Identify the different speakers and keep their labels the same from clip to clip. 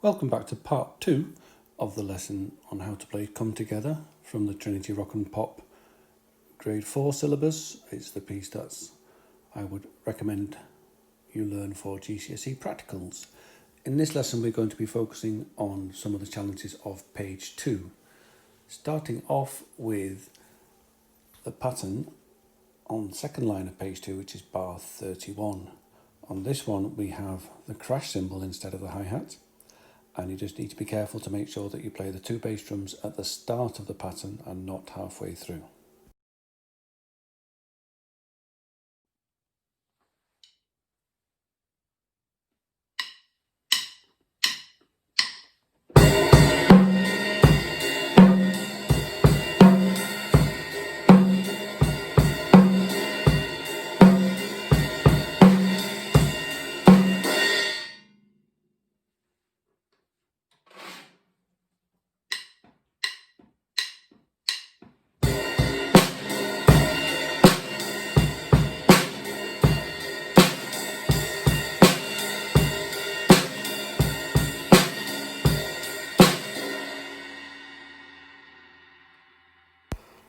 Speaker 1: Welcome back to part 2 of the lesson on how to play Come Together from the Trinity Rock and Pop grade 4 syllabus. It's the piece that I would recommend you learn for GCSE practicals. In this lesson we're going to be focusing on some of the challenges of page 2, starting off with the pattern on the second line of page 2, which is bar 31. On this one we have the crash cymbal instead of the hi-hat. And you just need to be careful to make sure that you play the two bass drums at the start of the pattern and not halfway through.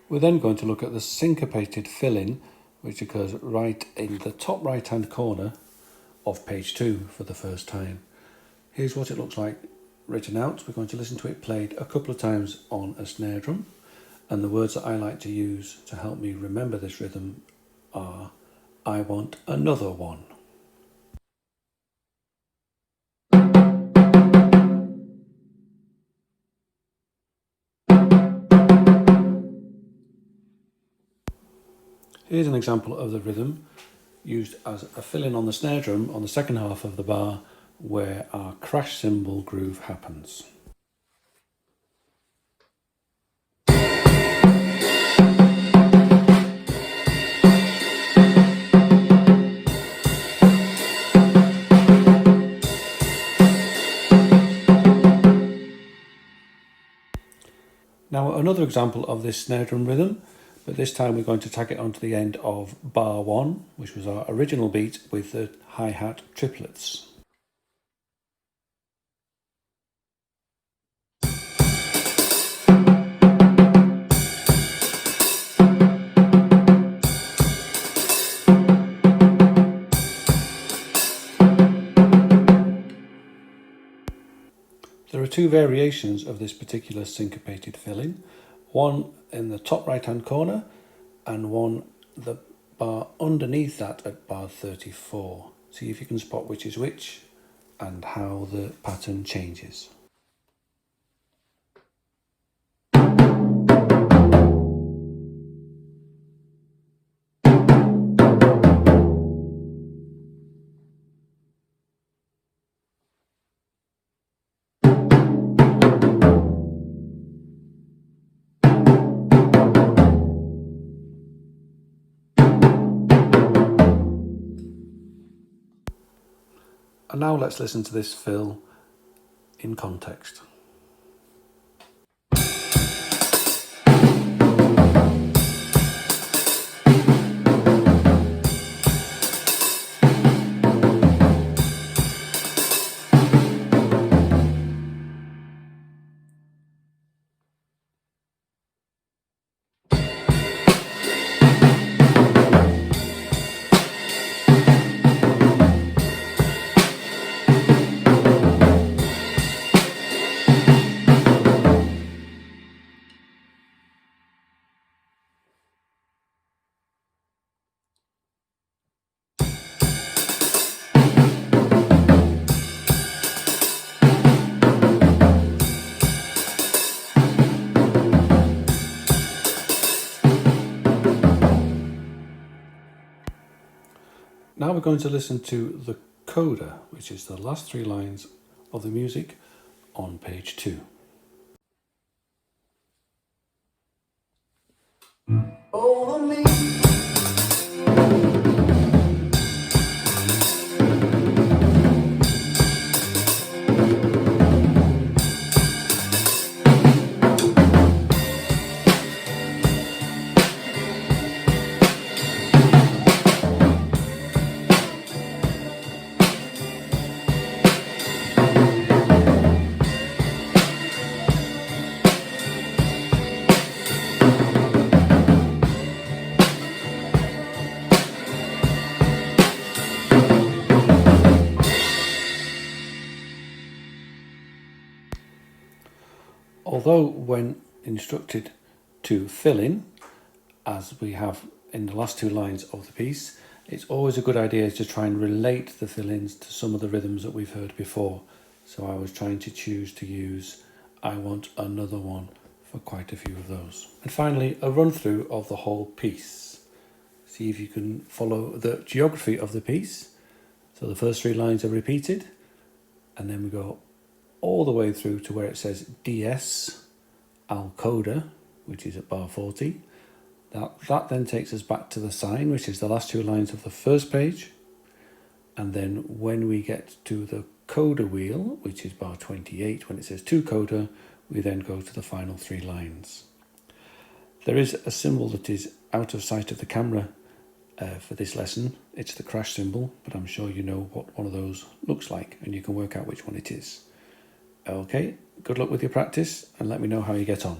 Speaker 1: We're then going to look at the syncopated fill-in, which occurs right in the top right hand corner of page 2 for the first time. Here's what it looks like written out. We're going to listen to it played a couple of times on a snare drum, and the words that I like to use to help me remember this rhythm are "I want another one." Here's an example of the rhythm used as a fill-in on the snare drum on the second half of the bar where our crash cymbal groove happens. Now another example of this snare drum rhythm, but this time we're going to tag it onto the end of bar 1, which was our original beat with the hi-hat triplets. There are two variations of this particular syncopated fill-in, one in the top right hand corner and one the bar underneath that at bar 34. See if you can spot which is which and how the pattern changes. And now let's listen to this fill in context. Now we're going to listen to the Coda, which is the last 3 lines of the music on page 2.
Speaker 2: Over me.
Speaker 1: Although when instructed to fill in, as we have in the last two lines of the piece, it's always a good idea to try and relate the fill-ins to some of the rhythms that we've heard before. So I was trying to choose to use I Want Another One for quite a few of those. And finally, a run through of the whole piece. See if you can follow the geography of the piece. So the first three lines are repeated, and then we go all the way through to where it says DS al Coda, which is at bar 40. That then takes us back to the sign, which is the last two lines of the first page. And then when we get to the Coda wheel, which is bar 28, when it says to Coda, we then go to the final three lines. There is a symbol that is out of sight of the camera for this lesson. It's the crash symbol, but I'm sure you know what one of those looks like and you can work out which one it is. Okay, good luck with your practice and let me know how you get on.